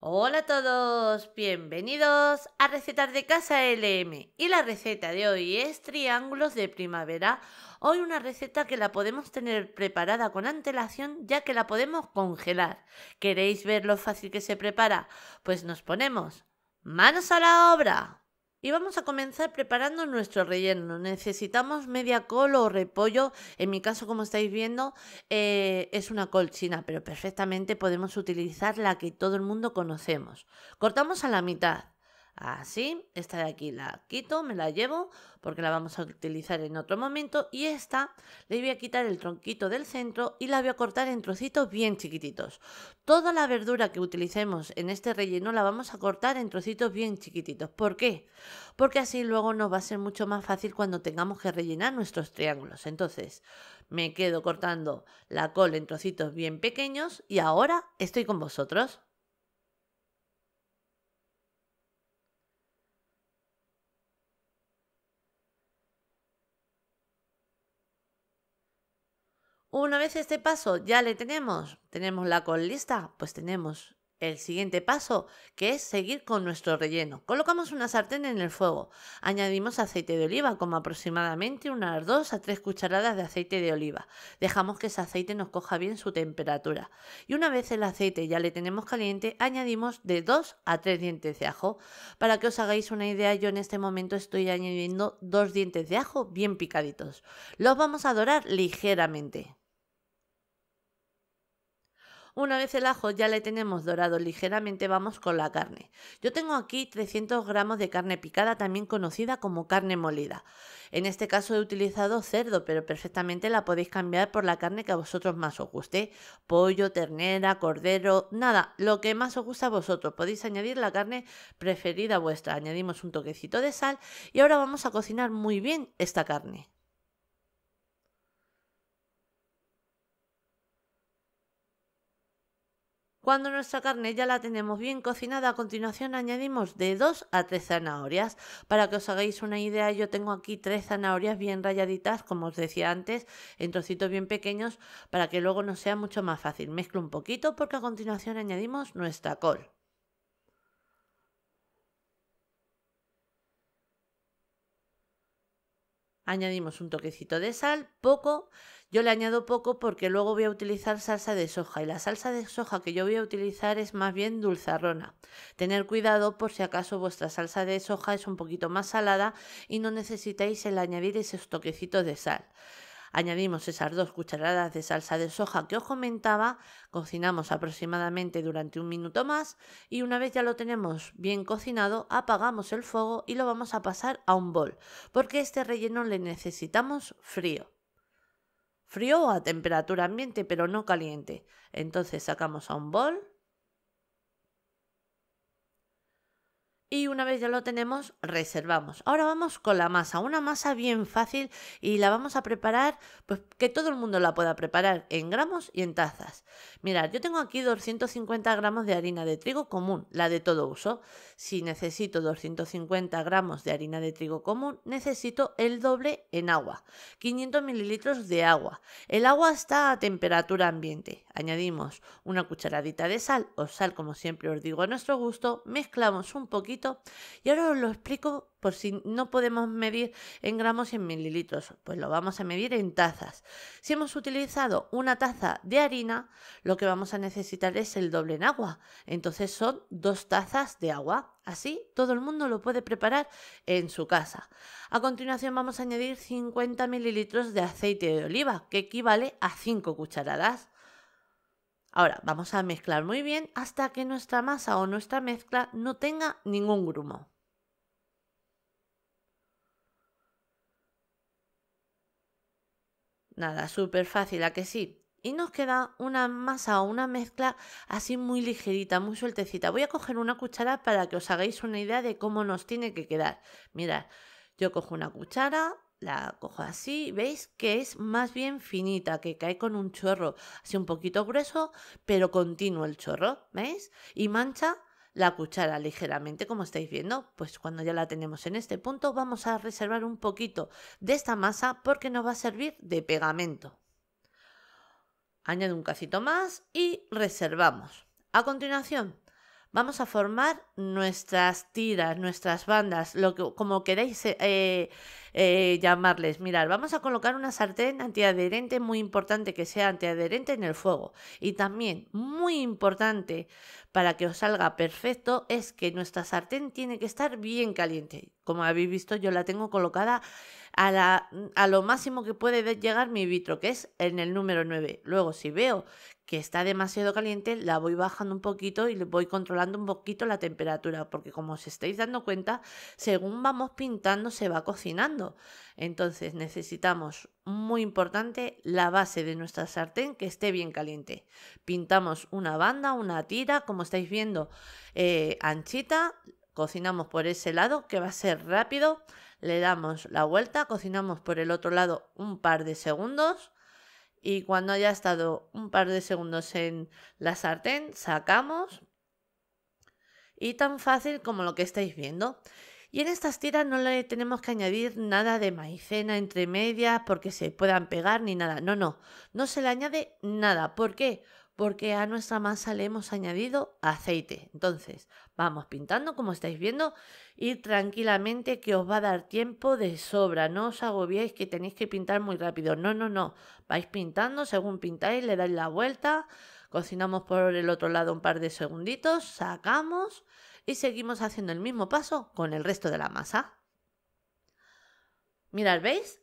Hola a todos, bienvenidos a Recetas de Casa LM. Y la receta de hoy es triángulos de primavera. Hoy una receta que la podemos tener preparada con antelación, ya que la podemos congelar. ¿Queréis ver lo fácil que se prepara? Pues nos ponemos manos a la obra. Y vamos a comenzar preparando nuestro relleno. Necesitamos media col o repollo. En mi caso, como estáis viendo, es una col china, pero perfectamente podemos utilizar la que todo el mundo conocemos. Cortamos a la mitad. Así, esta de aquí la quito, me la llevo porque la vamos a utilizar en otro momento. Y esta le voy a quitar el tronquito del centro y la voy a cortar en trocitos bien chiquititos. Toda la verdura que utilicemos en este relleno la vamos a cortar en trocitos bien chiquititos. ¿Por qué? Porque así luego nos va a ser mucho más fácil cuando tengamos que rellenar nuestros triángulos. Entonces, me quedo cortando la col en trocitos bien pequeños y ahora estoy con vosotros. Una vez este paso ya le tenemos la col lista, pues tenemos el siguiente paso, que es seguir con nuestro relleno. Colocamos una sartén en el fuego, añadimos aceite de oliva, como aproximadamente unas 2 a 3 cucharadas de aceite de oliva. Dejamos que ese aceite nos coja bien su temperatura. Y una vez el aceite ya le tenemos caliente, añadimos de 2 a 3 dientes de ajo. Para que os hagáis una idea, yo en este momento estoy añadiendo 2 dientes de ajo bien picaditos. Los vamos a dorar ligeramente. Una vez el ajo ya le tenemos dorado ligeramente, vamos con la carne. Yo tengo aquí 300 gramos de carne picada, también conocida como carne molida. En este caso he utilizado cerdo, pero perfectamente la podéis cambiar por la carne que a vosotros más os guste. Pollo, ternera, cordero, nada, lo que más os gusta a vosotros. Podéis añadir la carne preferida vuestra. Añadimos un toquecito de sal y ahora vamos a cocinar muy bien esta carne. Cuando nuestra carne ya la tenemos bien cocinada, a continuación añadimos de 2 a 3 zanahorias. Para que os hagáis una idea, yo tengo aquí 3 zanahorias bien rayaditas, como os decía antes, en trocitos bien pequeños, para que luego nos sea mucho más fácil. Mezclo un poquito porque a continuación añadimos nuestra col. Añadimos un toquecito de sal, poco. Yo le añado poco porque luego voy a utilizar salsa de soja y la salsa de soja que yo voy a utilizar es más bien dulzarrona. Tener cuidado por si acaso vuestra salsa de soja es un poquito más salada y no necesitáis el añadir esos toquecitos de sal. Añadimos esas 2 cucharadas de salsa de soja que os comentaba, cocinamos aproximadamente durante un minuto más y una vez ya lo tenemos bien cocinado, apagamos el fuego y lo vamos a pasar a un bol, porque este relleno le necesitamos frío. Frío o a temperatura ambiente, pero no caliente. Entonces sacamos a un bol. Y una vez ya lo tenemos, reservamos. Ahora vamos con la masa, una masa bien fácil y la vamos a preparar, pues que todo el mundo la pueda preparar en gramos y en tazas. Mirad, yo tengo aquí 250 gramos de harina de trigo común, la de todo uso. Si necesito 250 gramos de harina de trigo común, necesito el doble en agua, 500 mililitros de agua. El agua está a temperatura ambiente. Añadimos una cucharadita de sal o sal, como siempre os digo, a nuestro gusto, mezclamos un poquito y ahora os lo explico por si no podemos medir en gramos y en mililitros, pues lo vamos a medir en tazas. Si hemos utilizado una taza de harina, lo que vamos a necesitar es el doble en agua, entonces son 2 tazas de agua. Así todo el mundo lo puede preparar en su casa. A continuación vamos a añadir 50 mililitros de aceite de oliva, que equivale a 5 cucharadas. Ahora vamos a mezclar muy bien hasta que nuestra masa o nuestra mezcla no tenga ningún grumo. Nada, súper fácil, ¿a que sí? Y nos queda una masa o una mezcla así muy ligerita, muy sueltecita. Voy a coger una cuchara para que os hagáis una idea de cómo nos tiene que quedar. Mirad, yo cojo una cuchara, la cojo así, veis que es más bien finita, que cae con un chorro, así un poquito grueso, pero continuo el chorro, ¿veis? Y mancha la cuchara ligeramente, como estáis viendo. Pues cuando ya la tenemos en este punto, vamos a reservar un poquito de esta masa porque nos va a servir de pegamento. Añado un cacito más y reservamos. A continuación, vamos a formar nuestras tiras, nuestras bandas, como queréis llamarles. Mirad, vamos a colocar una sartén antiadherente, muy importante que sea antiadherente en el fuego. Y también, muy importante para que os salga perfecto, es que nuestra sartén tiene que estar bien caliente. Como habéis visto, yo la tengo colocada a lo máximo que puede llegar mi vitro, que es en el número 9. Luego, si veo que está demasiado caliente, la voy bajando un poquito y le voy controlando un poquito la temperatura, porque como os estáis dando cuenta, según vamos pintando se va cocinando. Entonces necesitamos, muy importante, la base de nuestra sartén que esté bien caliente. Pintamos una banda, una tira, como estáis viendo, anchita, cocinamos por ese lado, que va a ser rápido, le damos la vuelta, cocinamos por el otro lado un par de segundos. Y cuando haya estado un par de segundos en la sartén, sacamos. Y tan fácil como lo que estáis viendo. Y en estas tiras no le tenemos que añadir nada de maicena entre medias porque se puedan pegar ni nada. No, no, no se le añade nada. ¿Por qué? Porque a nuestra masa le hemos añadido aceite. Entonces, vamos pintando como estáis viendo y tranquilamente que os va a dar tiempo de sobra. No os agobiéis que tenéis que pintar muy rápido. No, no, no. Vais pintando, según pintáis, le dais la vuelta. Cocinamos por el otro lado un par de segunditos, sacamos y seguimos haciendo el mismo paso con el resto de la masa. Mirad, ¿veis?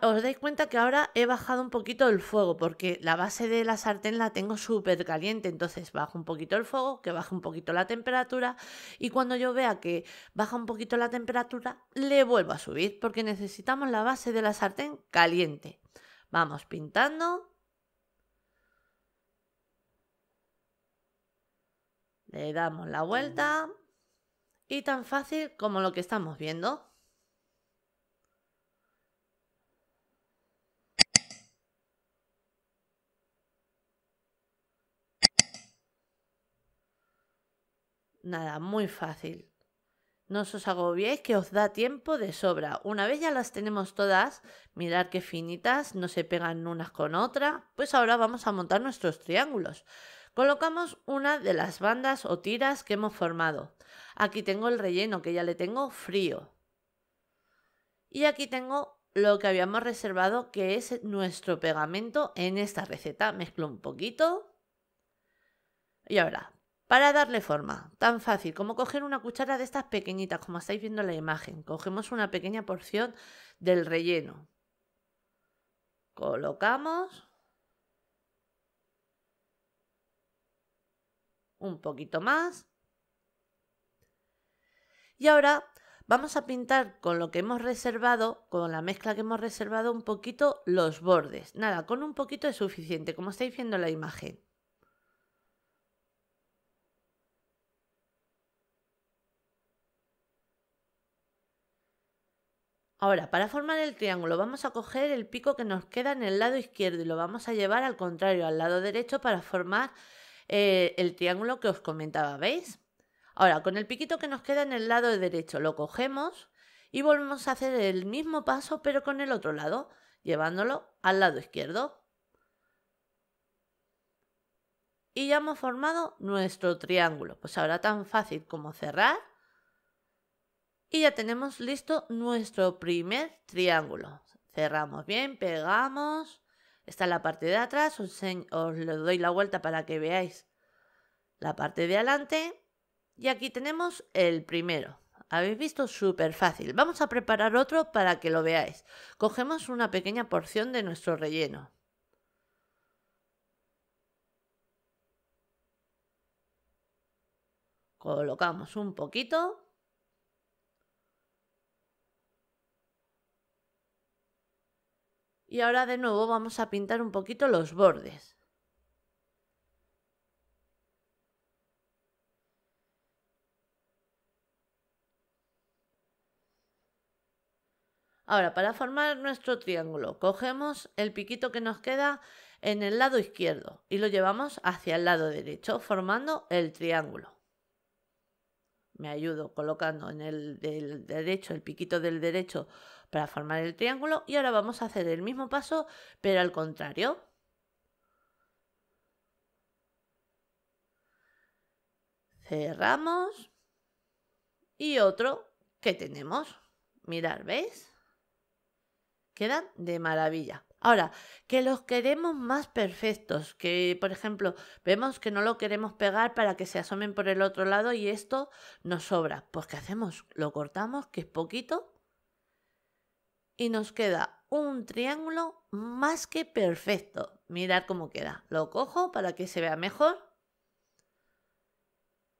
Os dais cuenta que ahora he bajado un poquito el fuego porque la base de la sartén la tengo súper caliente, entonces bajo un poquito el fuego, que baje un poquito la temperatura y cuando yo vea que baja un poquito la temperatura le vuelvo a subir porque necesitamos la base de la sartén caliente. Vamos pintando. Le damos la vuelta y tan fácil como lo que estamos viendo. Nada, muy fácil. No os agobiéis que os da tiempo de sobra. Una vez ya las tenemos todas, mirad qué finitas, no se pegan unas con otras, pues ahora vamos a montar nuestros triángulos. Colocamos una de las bandas o tiras que hemos formado. Aquí tengo el relleno que ya le tengo frío. Y aquí tengo lo que habíamos reservado que es nuestro pegamento en esta receta. Mezclo un poquito. Y ahora, para darle forma, tan fácil como coger una cuchara de estas pequeñitas, como estáis viendo en la imagen. Cogemos una pequeña porción del relleno. Colocamos un poquito más. Y ahora vamos a pintar con lo que hemos reservado, con la mezcla que hemos reservado, un poquito los bordes. Nada, con un poquito es suficiente, como estáis viendo en la imagen. Ahora, para formar el triángulo vamos a coger el pico que nos queda en el lado izquierdo y lo vamos a llevar al contrario, al lado derecho, para formar el triángulo que os comentaba, ¿veis? Ahora, con el piquito que nos queda en el lado derecho lo cogemos y volvemos a hacer el mismo paso pero con el otro lado, llevándolo al lado izquierdo. Y ya hemos formado nuestro triángulo. Pues ahora tan fácil como cerrar. Y ya tenemos listo nuestro primer triángulo. Cerramos bien, pegamos. Esta es la parte de atrás. Os le doy la vuelta para que veáis la parte de adelante. Y aquí tenemos el primero. ¿Habéis visto? Súper fácil. Vamos a preparar otro para que lo veáis. Cogemos una pequeña porción de nuestro relleno. Colocamos un poquito. Y ahora de nuevo vamos a pintar un poquito los bordes. Ahora, para formar nuestro triángulo, cogemos el piquito que nos queda en el lado izquierdo y lo llevamos hacia el lado derecho, formando el triángulo. Me ayudo colocando en el del derecho, el piquito del derecho para formar el triángulo y ahora vamos a hacer el mismo paso, pero al contrario. Cerramos y otro que tenemos. Mirad, ¿veis? Quedan de maravilla. Ahora, que los queremos más perfectos, que por ejemplo vemos que no lo queremos pegar para que se asomen por el otro lado y esto nos sobra. Pues ¿qué hacemos? Lo cortamos, que es poquito, y nos queda un triángulo más que perfecto. Mirad cómo queda. Lo cojo para que se vea mejor.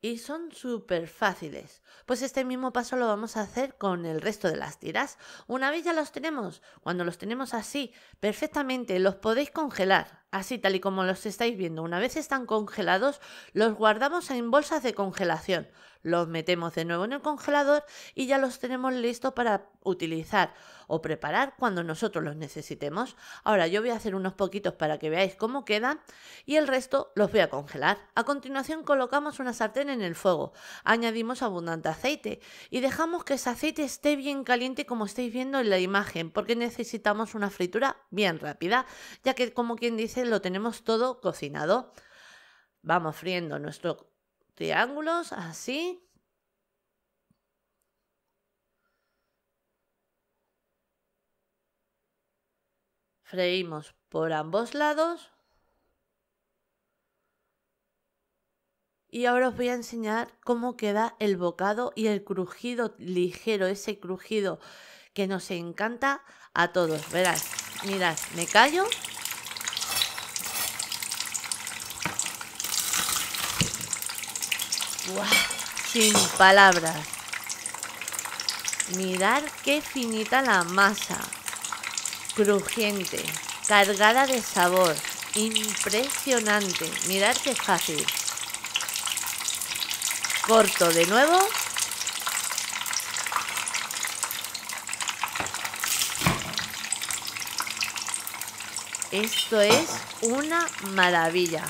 Y son súper fáciles. Pues este mismo paso lo vamos a hacer con el resto de las tiras. Una vez ya los tenemos, cuando los tenemos así, perfectamente, los podéis congelar. Así tal y como los estáis viendo. Una vez están congelados, los guardamos en bolsas de congelación. Los metemos de nuevo en el congelador y ya los tenemos listos para utilizar o preparar cuando nosotros los necesitemos. Ahora yo voy a hacer unos poquitos para que veáis cómo quedan y el resto los voy a congelar. A continuación colocamos una sartén en el fuego, añadimos abundante aceite y dejamos que ese aceite esté bien caliente como estáis viendo en la imagen, porque necesitamos una fritura bien rápida, ya que como quien dice lo tenemos todo cocinado. Vamos friendo nuestros triángulos así. Freímos por ambos lados. Y ahora os voy a enseñar cómo queda el bocado y el crujido ligero, ese crujido que nos encanta a todos. Verás, mirad, me callo. ¡Guau! Sin palabras. Mirad qué finita la masa. Crujiente, cargada de sabor. Impresionante. Mirad qué fácil. Corto de nuevo. Esto es una maravilla.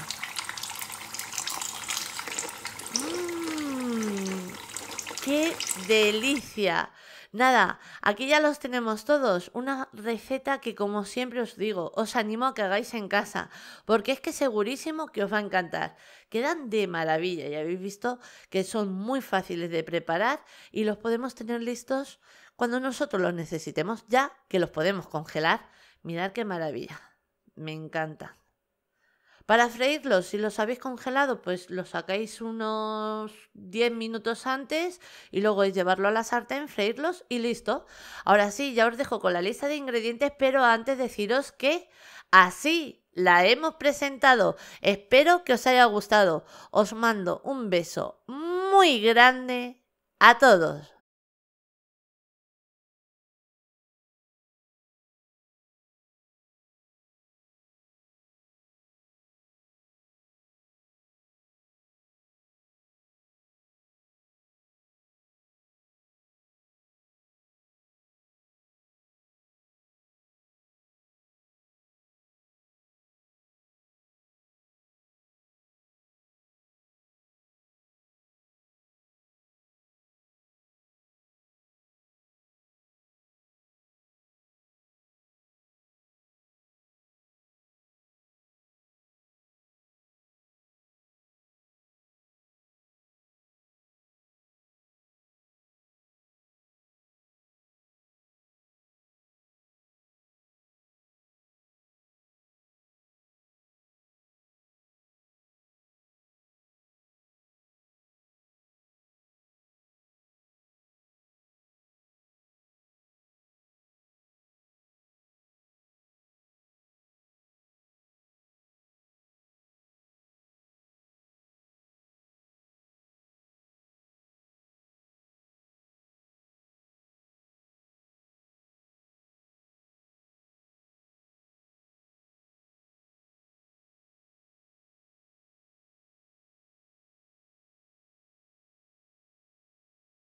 ¡Qué delicia! Nada, aquí ya los tenemos todos. Una receta que, como siempre os digo, os animo a que hagáis en casa, porque es que segurísimo que os va a encantar. Quedan de maravilla, ya habéis visto que son muy fáciles de preparar y los podemos tener listos cuando nosotros los necesitemos, ya que los podemos congelar. Mirad qué maravilla, me encanta. Para freírlos, si los habéis congelado, pues los sacáis unos 10 minutos antes y luego es llevarlo a la sartén, freírlos y listo. Ahora sí, ya os dejo con la lista de ingredientes, pero antes deciros que así la hemos presentado. Espero que os haya gustado. Os mando un beso muy grande a todos.